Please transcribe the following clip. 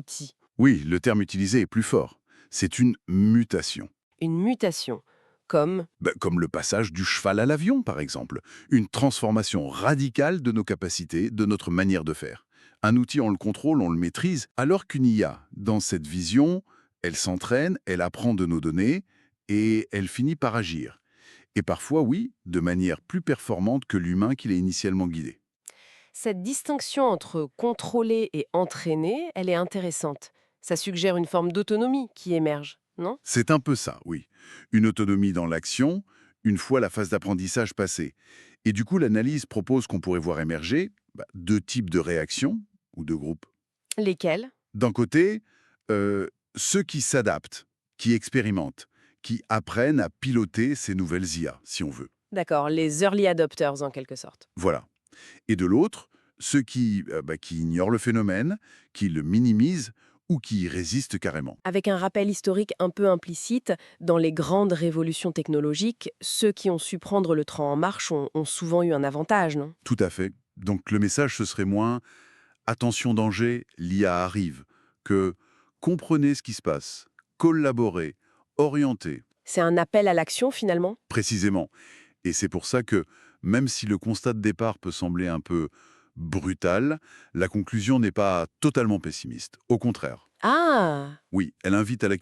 l'outil? Oui, le terme utilisé est plus fort. C'est une mutation. Une mutation, comme... Comme le passage du cheval à l'avion, par exemple. Une transformation radicale de nos capacités, de notre manière de faire. Un outil, on le contrôle, on le maîtrise, alors qu'une IA, dans cette vision, elle s'entraîne, elle apprend de nos données, et elle finit par agir. Et parfois, oui, de manière plus performante que l'humain qui l'a initialement guidé. Cette distinction entre contrôler et entraîner, elle est intéressante. Ça suggère une forme d'autonomie qui émerge, non? C'est un peu ça, oui. Une autonomie dans l'action, une fois la phase d'apprentissage passée. Et du coup, l'analyse propose qu'on pourrait voir émerger deux types de réactions ou de groupes. Lesquels? D'un côté, ceux qui s'adaptent, qui expérimentent, qui apprennent à piloter ces nouvelles IA, si on veut. D'accord, les early adopters en quelque sorte. Voilà. Et de l'autre, ceux qui ignorent le phénomène, qui le minimisent ou qui y résistent carrément. Avec un rappel historique un peu implicite, dans les grandes révolutions technologiques, ceux qui ont su prendre le train en marche ont souvent eu un avantage, non? Tout à fait. Donc le message, ce serait moins attention danger, l'IA arrive, que comprenez ce qui se passe, collaborez, orientez, C'est un appel à l'action finalement? précisément. Et c'est pour ça que, même si le constat de départ peut sembler un peu brutal, la conclusion n'est pas totalement pessimiste. Au contraire. Ah! Oui, elle invite à la